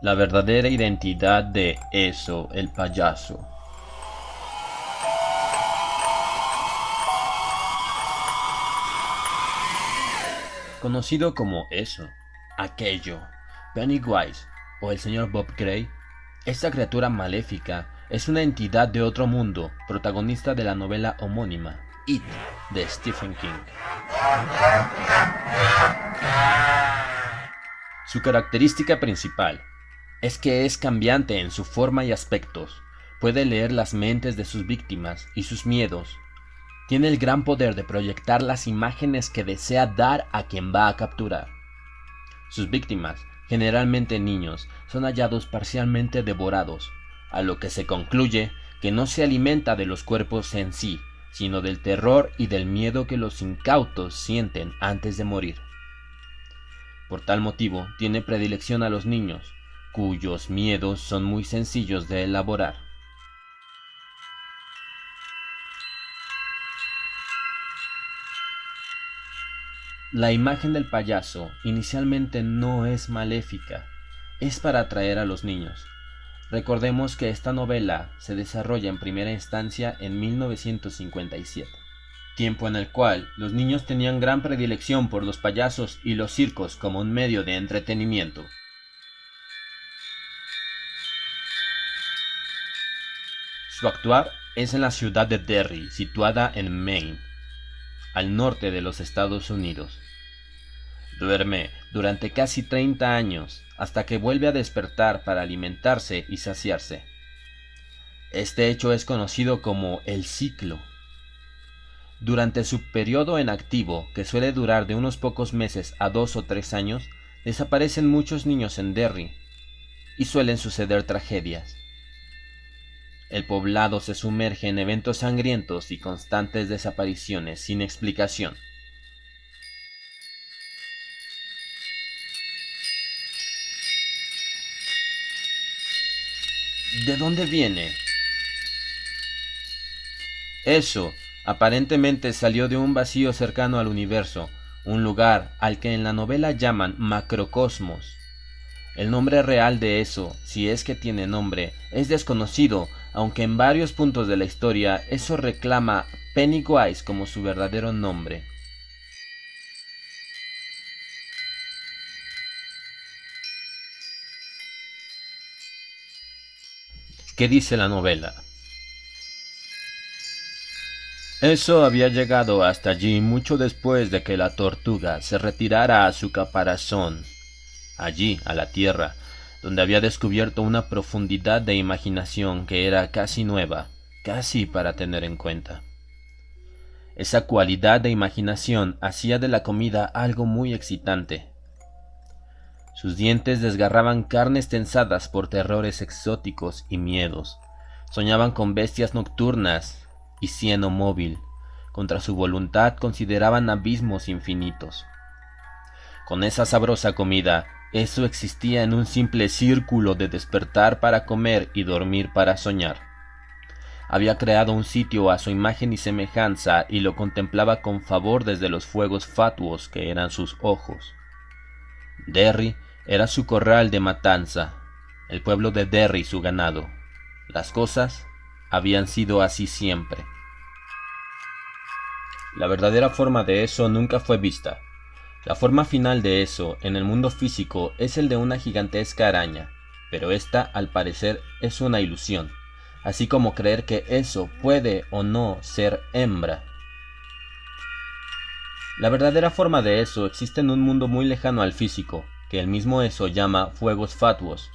La verdadera identidad de Eso, el payaso. Conocido como Eso, Aquello, Pennywise o el señor Bob Gray, esta criatura maléfica es una entidad de otro mundo, protagonista de la novela homónima, It, de Stephen King. Su característica principal es que es cambiante en su forma y aspectos, puede leer las mentes de sus víctimas y sus miedos. Tiene el gran poder de proyectar las imágenes que desea dar a quien va a capturar. Sus víctimas, generalmente niños, son hallados parcialmente devorados, a lo que se concluye que no se alimenta de los cuerpos en sí, sino del terror y del miedo que los incautos sienten antes de morir. Por tal motivo, tiene predilección a los niños, cuyos miedos son muy sencillos de elaborar. La imagen del payaso inicialmente no es maléfica, es para atraer a los niños. Recordemos que esta novela se desarrolla en primera instancia en 1957, tiempo en el cual los niños tenían gran predilección por los payasos y los circos como un medio de entretenimiento. Su actuar es en la ciudad de Derry, situada en Maine, al norte de los Estados Unidos. Duerme durante casi 30 años hasta que vuelve a despertar para alimentarse y saciarse. Este hecho es conocido como el ciclo. Durante su periodo en activo, que suele durar de unos pocos meses a 2 o 3 años, desaparecen muchos niños en Derry y suelen suceder tragedias. El poblado se sumerge en eventos sangrientos y constantes desapariciones sin explicación. ¿De dónde viene? Eso aparentemente salió de un vacío cercano al universo, un lugar al que en la novela llaman macrocosmos. El nombre real de eso, si es que tiene nombre, es desconocido, aunque en varios puntos de la historia eso reclama Pennywise como su verdadero nombre. ¿Qué dice la novela? Eso había llegado hasta allí mucho después de que la tortuga se retirara a su caparazón, allí a la tierra, donde había descubierto una profundidad de imaginación que era casi nueva, casi para tener en cuenta. Esa cualidad de imaginación hacía de la comida algo muy excitante. Sus dientes desgarraban carnes tensadas por terrores exóticos y miedos. Soñaban con bestias nocturnas y cieno móvil. Contra su voluntad consideraban abismos infinitos. Con esa sabrosa comida, eso existía en un simple círculo de despertar para comer y dormir para soñar. Había creado un sitio a su imagen y semejanza y lo contemplaba con favor desde los fuegos fatuos que eran sus ojos. Derry era su corral de matanza, el pueblo de Derry su ganado. Las cosas habían sido así siempre. La verdadera forma de eso nunca fue vista. La forma final de eso en el mundo físico es el de una gigantesca araña, pero esta al parecer es una ilusión, así como creer que eso puede o no ser hembra. La verdadera forma de eso existe en un mundo muy lejano al físico, que el mismo eso llama fuegos fatuos.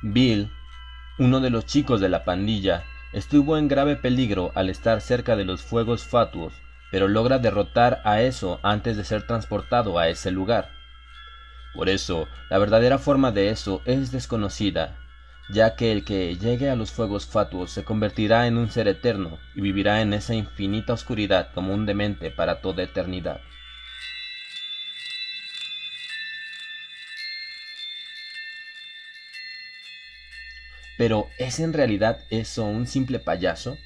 Bill, uno de los chicos de la pandilla, estuvo en grave peligro al estar cerca de los fuegos fatuos, pero logra derrotar a eso antes de ser transportado a ese lugar. Por eso, la verdadera forma de eso es desconocida, ya que el que llegue a los fuegos fatuos se convertirá en un ser eterno y vivirá en esa infinita oscuridad como un demente para toda eternidad. Pero, ¿es en realidad eso un simple payaso?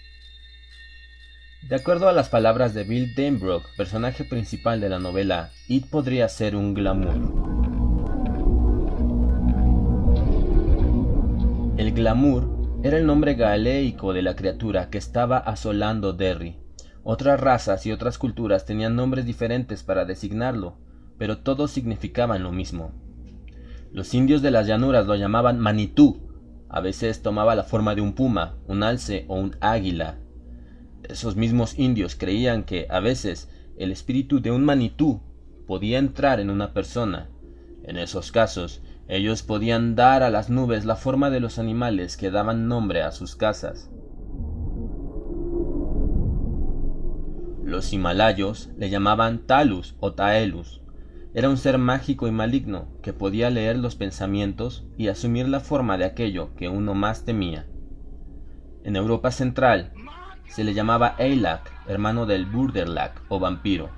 De acuerdo a las palabras de Bill Denbrough, personaje principal de la novela, It podría ser un glamour. El glamour era el nombre gaélico de la criatura que estaba asolando Derry. Otras razas y otras culturas tenían nombres diferentes para designarlo, pero todos significaban lo mismo. Los indios de las llanuras lo llamaban Manitú. A veces tomaba la forma de un puma, un alce o un águila. Esos mismos indios creían que, a veces, el espíritu de un Manitú podía entrar en una persona. En esos casos, ellos podían dar a las nubes la forma de los animales que daban nombre a sus casas. Los himalayos le llamaban Talus o Taelus. Era un ser mágico y maligno que podía leer los pensamientos y asumir la forma de aquello que uno más temía. En Europa Central se le llamaba Eilac, hermano del Burderlac o vampiro.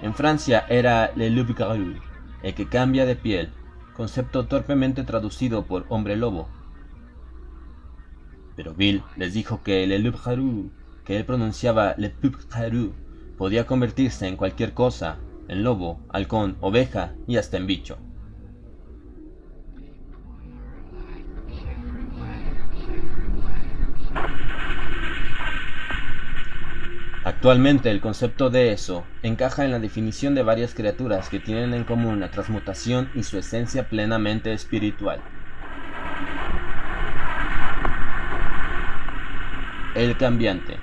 En Francia era Le Loup-garou, el que cambia de piel, concepto torpemente traducido por hombre lobo. Pero Bill les dijo que Le Loup-garou, que él pronunciaba Le Pup-garou, podía convertirse en cualquier cosa, en lobo, halcón, oveja y hasta en bicho. Actualmente el concepto de eso encaja en la definición de varias criaturas que tienen en común la transmutación y su esencia plenamente espiritual. El cambiante.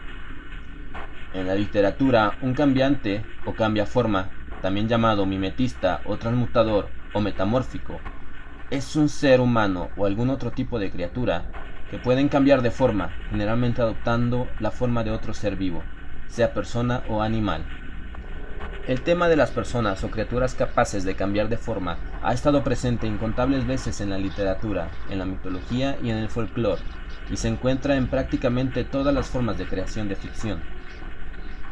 En la literatura, un cambiante o cambiaforma, también llamado mimetista o transmutador o metamórfico, es un ser humano o algún otro tipo de criatura que pueden cambiar de forma, generalmente adoptando la forma de otro ser vivo, sea persona o animal. El tema de las personas o criaturas capaces de cambiar de forma ha estado presente incontables veces en la literatura, en la mitología y en el folclore, y se encuentra en prácticamente todas las formas de creación de ficción.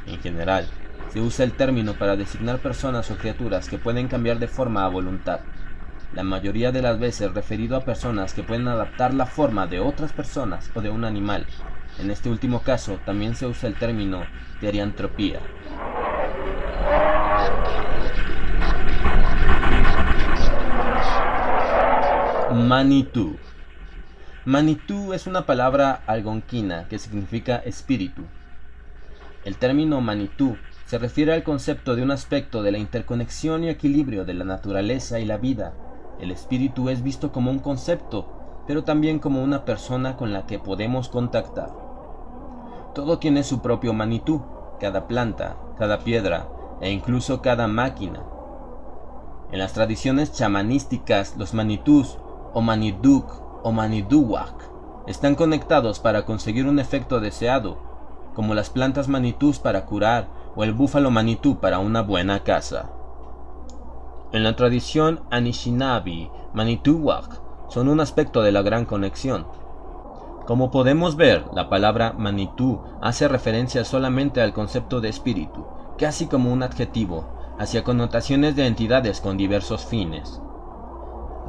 En general, se usa el término para designar personas o criaturas que pueden cambiar de forma a voluntad, la mayoría de las veces referido a personas que pueden adaptar la forma de otras personas o de un animal. En este último caso también se usa el término teriantropía. Manitú. Manitú es una palabra algonquina que significa espíritu. El término Manitú se refiere al concepto de un aspecto de la interconexión y equilibrio de la naturaleza y la vida. El espíritu es visto como un concepto, pero también como una persona con la que podemos contactar. Todo tiene su propio Manitú, cada planta, cada piedra e incluso cada máquina. En las tradiciones chamanísticas, los Manitús o Maniduk o Maniduwak están conectados para conseguir un efecto deseado, como las plantas Manitús para curar o el búfalo Manitú para una buena casa. En la tradición Anishinaabe, Manituwak son un aspecto de la gran conexión. Como podemos ver, la palabra Manitú hace referencia solamente al concepto de espíritu, casi como un adjetivo, hacia connotaciones de entidades con diversos fines.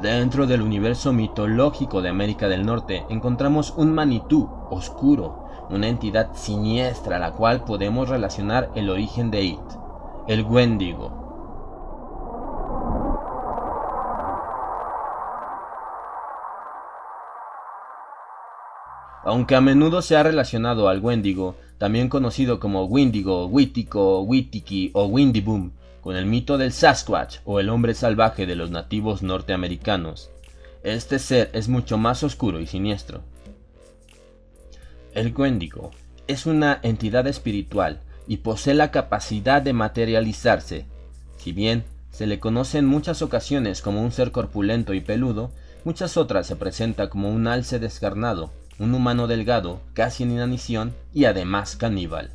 Dentro del universo mitológico de América del Norte encontramos un Manitú oscuro, una entidad siniestra a la cual podemos relacionar el origen de It, el Wendigo. Aunque a menudo se ha relacionado al Wendigo, también conocido como Windigo, Witico, Witiki o Windiboom, con el mito del Sasquatch o el hombre salvaje de los nativos norteamericanos. Este ser es mucho más oscuro y siniestro. El Wendigo es una entidad espiritual y posee la capacidad de materializarse. Si bien se le conoce en muchas ocasiones como un ser corpulento y peludo, muchas otras se presenta como un alce descarnado, un humano delgado, casi en inanición y además caníbal.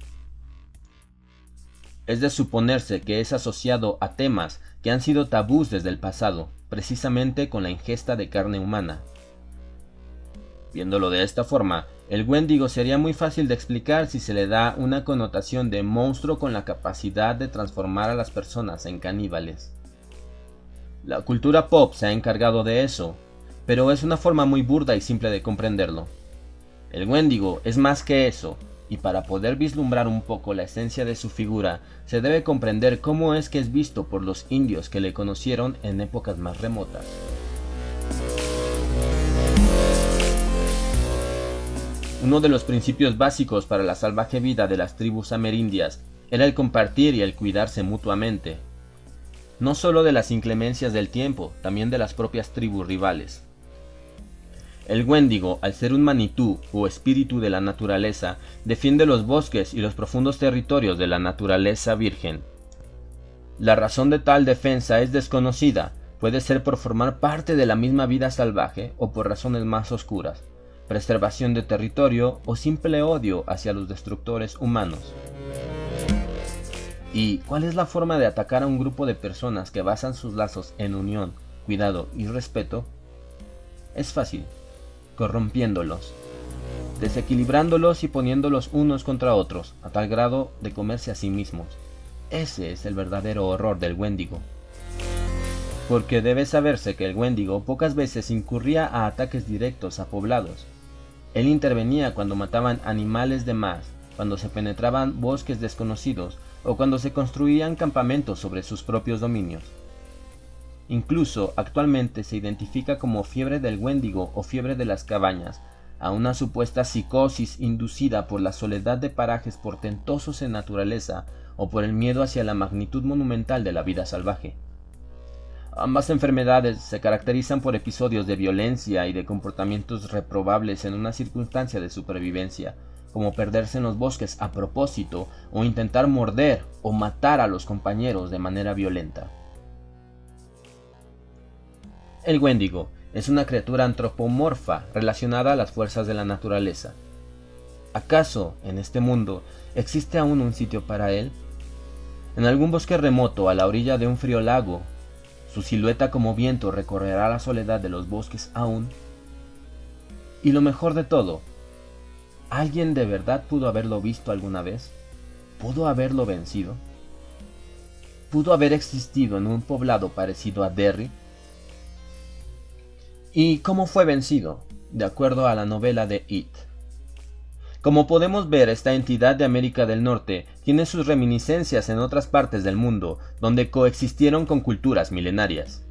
Es de suponerse que es asociado a temas que han sido tabús desde el pasado, precisamente con la ingesta de carne humana. Viéndolo de esta forma, el Wendigo sería muy fácil de explicar si se le da una connotación de monstruo con la capacidad de transformar a las personas en caníbales. La cultura pop se ha encargado de eso, pero es una forma muy burda y simple de comprenderlo. El Wendigo es más que eso, y para poder vislumbrar un poco la esencia de su figura, se debe comprender cómo es que es visto por los indios que le conocieron en épocas más remotas. Uno de los principios básicos para la salvaje vida de las tribus amerindias era el compartir y el cuidarse mutuamente, no solo de las inclemencias del tiempo, también de las propias tribus rivales. El Wendigo, al ser un manitú o espíritu de la naturaleza, defiende los bosques y los profundos territorios de la naturaleza virgen. La razón de tal defensa es desconocida, puede ser por formar parte de la misma vida salvaje o por razones más oscuras, preservación de territorio o simple odio hacia los destructores humanos. ¿Y cuál es la forma de atacar a un grupo de personas que basan sus lazos en unión, cuidado y respeto? Es fácil, corrompiéndolos, desequilibrándolos y poniéndolos unos contra otros, a tal grado de comerse a sí mismos. Ese es el verdadero horror del Wendigo. Porque debe saberse que el Wendigo pocas veces incurría a ataques directos a poblados. Él intervenía cuando mataban animales de más, cuando se penetraban bosques desconocidos o cuando se construían campamentos sobre sus propios dominios. Incluso actualmente se identifica como fiebre del Wendigo o fiebre de las cabañas, a una supuesta psicosis inducida por la soledad de parajes portentosos en naturaleza o por el miedo hacia la magnitud monumental de la vida salvaje. Ambas enfermedades se caracterizan por episodios de violencia y de comportamientos reprobables en una circunstancia de supervivencia, como perderse en los bosques a propósito o intentar morder o matar a los compañeros de manera violenta. El Wendigo es una criatura antropomorfa relacionada a las fuerzas de la naturaleza. ¿Acaso, en este mundo, existe aún un sitio para él? En algún bosque remoto, a la orilla de un frío lago, su silueta como viento recorrerá la soledad de los bosques aún. Y lo mejor de todo, ¿alguien de verdad pudo haberlo visto alguna vez? ¿Pudo haberlo vencido? ¿Pudo haber existido en un poblado parecido a Derry? ¿Y cómo fue vencido? De acuerdo a la novela de It. Como podemos ver, esta entidad de América del Norte tiene sus reminiscencias en otras partes del mundo, donde coexistieron con culturas milenarias.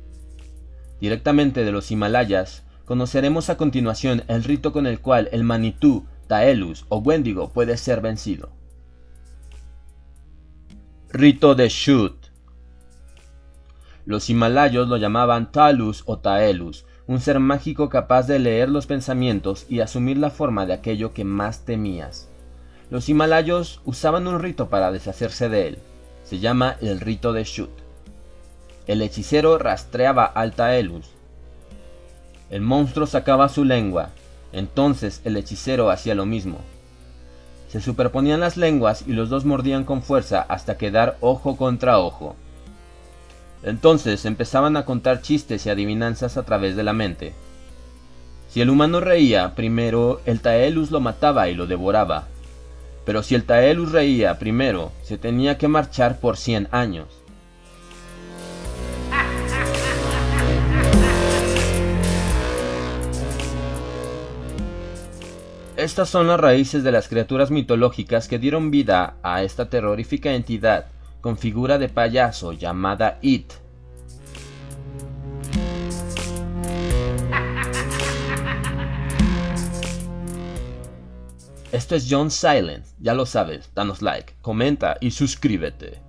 Directamente de los Himalayas, conoceremos a continuación el rito con el cual el manitú, Taelus o Wendigo puede ser vencido. Rito de Shut. Los himalayos lo llamaban Talus o Taelus, un ser mágico capaz de leer los pensamientos y asumir la forma de aquello que más temías. Los himalayos usaban un rito para deshacerse de él. Se llama el rito de Shut. El hechicero rastreaba al Taelus. El monstruo sacaba su lengua. Entonces el hechicero hacía lo mismo. Se superponían las lenguas y los dos mordían con fuerza hasta quedar ojo contra ojo. Entonces empezaban a contar chistes y adivinanzas a través de la mente. Si el humano reía, primero el Taelus lo mataba y lo devoraba. Pero si el Taelus reía primero, se tenía que marchar por 100 años. Estas son las raíces de las criaturas mitológicas que dieron vida a esta terrorífica entidad con figura de payaso llamada It. Esto es John Silence, ya lo sabes, danos like, comenta y suscríbete.